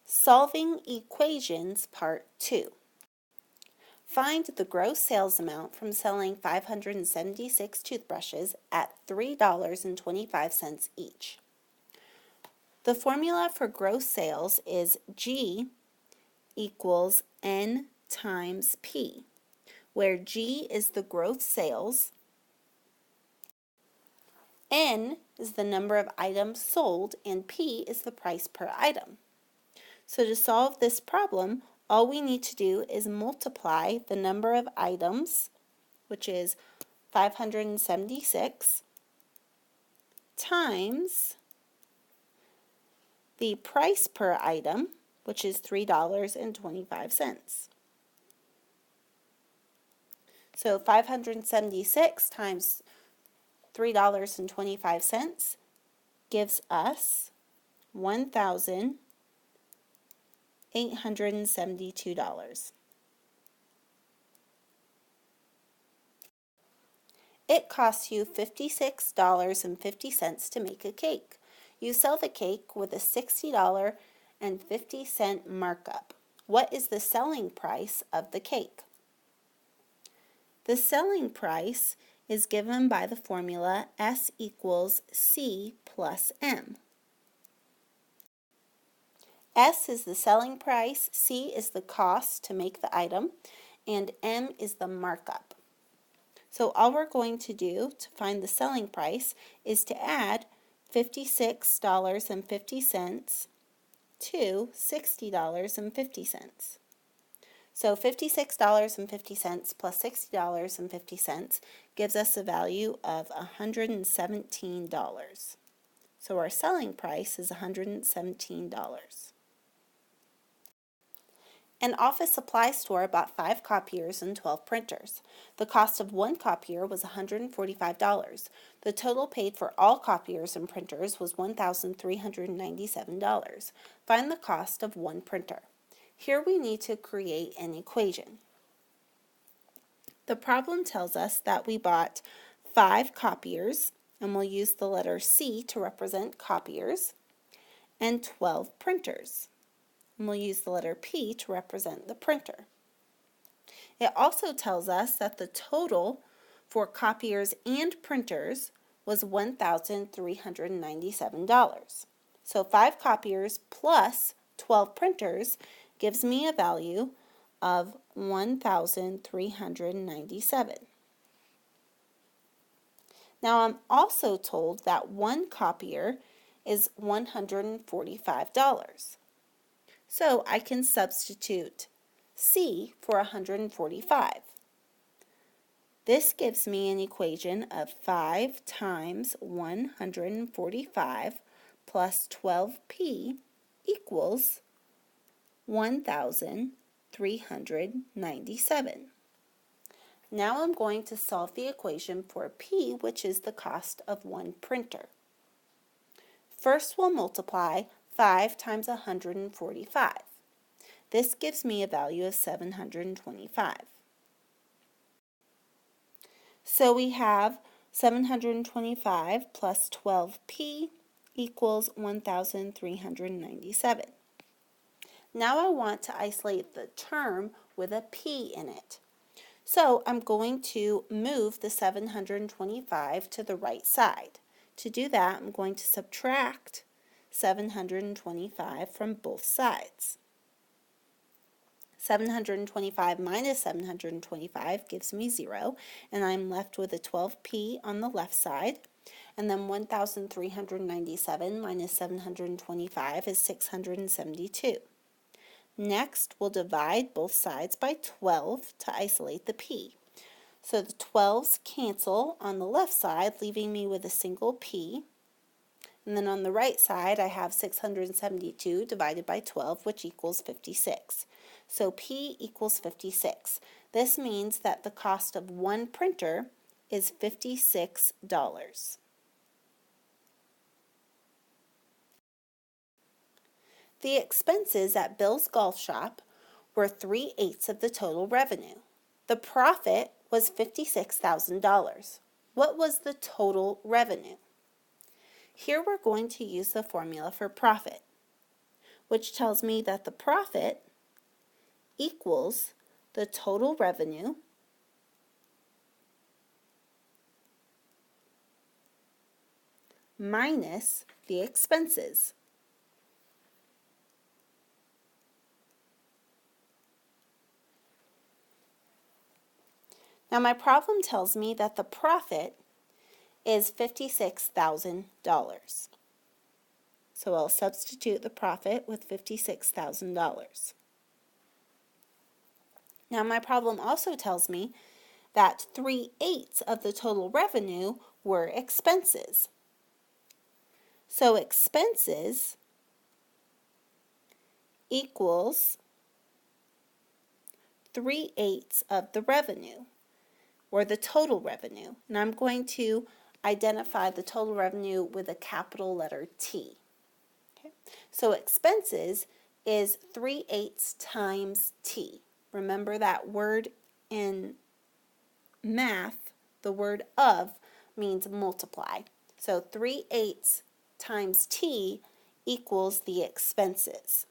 Solving Equations Part 2. Find the gross sales amount from selling 576 toothbrushes at $3.25 each. The formula for gross sales is G equals N times P, where G is the gross sales, N is the number of items sold, and P is the price per item. So to solve this problem, all we need to do is multiply the number of items, which is 576, times the price per item, which is $3.25. So 576 times $3.25 gives us $1,872. It costs you $56.50 to make a cake. You sell the cake with a $60.50 markup. What is the selling price of the cake? The selling price is given by the formula S equals C plus M. S is the selling price, C is the cost to make the item, and M is the markup. So all we're going to do to find the selling price is to add $56.50 to $60.50. So $56.50 plus $60.50 gives us a value of $117. So our selling price is $117. An office supply store bought 5 copiers and 12 printers. The cost of one copier was $145. The total paid for all copiers and printers was $1,397. Find the cost of one printer. Here we need to create an equation. The problem tells us that we bought 5 copiers, and we'll use the letter C to represent copiers, and 12 printers. And we'll use the letter P to represent the printer. It also tells us that the total for copiers and printers was $1,397. So 5 copiers plus 12 printers gives me a value of $1,397. Now I'm also told that one copier is $145. So I can substitute C for 145. This gives me an equation of 5 times 145 plus 12P equals 1,397. Now I'm going to solve the equation for P, which is the cost of one printer. First we'll multiply 5 times 145. This gives me a value of 725. So we have 725 plus 12P equals 1,397. Now I want to isolate the term with a P in it. So I'm going to move the 725 to the right side. To do that, I'm going to subtract 725 from both sides. 725 minus 725 gives me 0, and I'm left with a 12P on the left side. And then 1,397 minus 725 is 672. Next, we'll divide both sides by 12 to isolate the P. So the 12s cancel on the left side, leaving me with a single P. And then on the right side, I have 672 divided by 12, which equals 56. So P equals 56. This means that the cost of one printer is $56. The expenses at Bill's Golf Shop were 3/8 of the total revenue. The profit was $56,000. What was the total revenue? Here we're going to use the formula for profit. which tells me that the profit equals the total revenue minus the expenses. Now my problem tells me that the profit is $56,000. So I'll substitute the profit with $56,000. Now my problem also tells me that 3/8 of the total revenue were expenses. So expenses equals 3/8 of the revenue, or the total revenue. And I'm going to identify the total revenue with a capital letter T. Okay. So expenses is 3/8 times T. Remember that word in math, the word of means multiply. So 3/8 times T equals the expenses.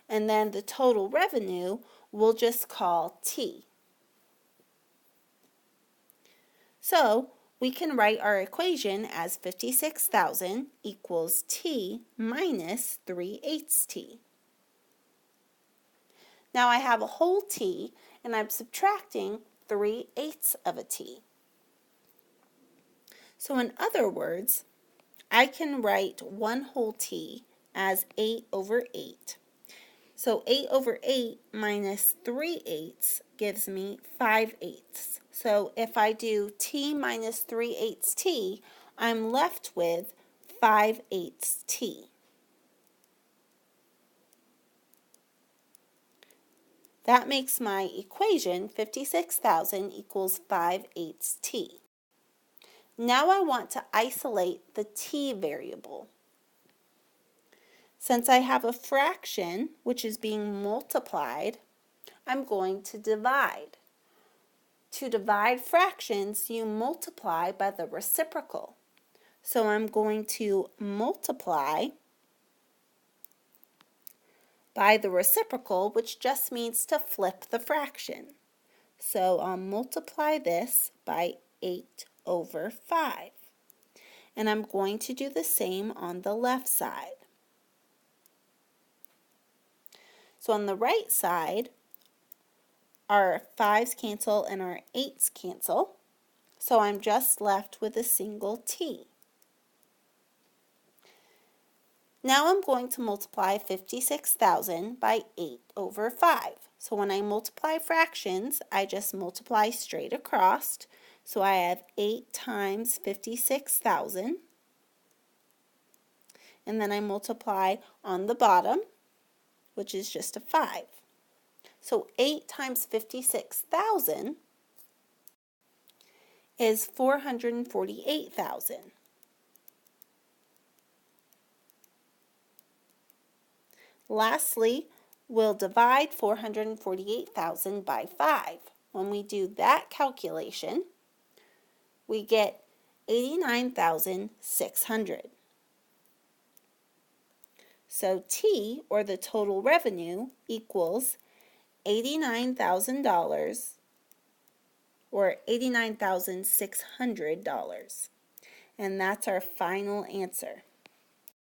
And then the total revenue we'll just call T. So we can write our equation as 56,000 equals T minus 3/8 T. Now I have a whole T and I'm subtracting 3/8 of a T. So in other words, I can write 1 whole T as 8/8. So 8/8 minus 3/8 gives me 5/8. So if I do T minus 3/8 T, I'm left with 5/8 T. That makes my equation 56,000 equals 5/8 T. Now I want to isolate the T variable. Since I have a fraction which is being multiplied, I'm going to divide. To divide fractions, you multiply by the reciprocal. So I'm going to multiply by the reciprocal, which just means to flip the fraction. So I'll multiply this by 8/5. And I'm going to do the same on the left side. So on the right side, our 5's cancel and our 8's cancel. So I'm just left with a single T. Now I'm going to multiply 56,000 by 8/5. So when I multiply fractions, I just multiply straight across. So I have 8 times 56,000. And then I multiply on the bottom, which is just a 5. So 8 times 56,000 is 448,000. Lastly, we'll divide 448,000 by 5. When we do that calculation, we get 89,600. So T, or the total revenue, equals $89,000 or $89,600. And that's our final answer.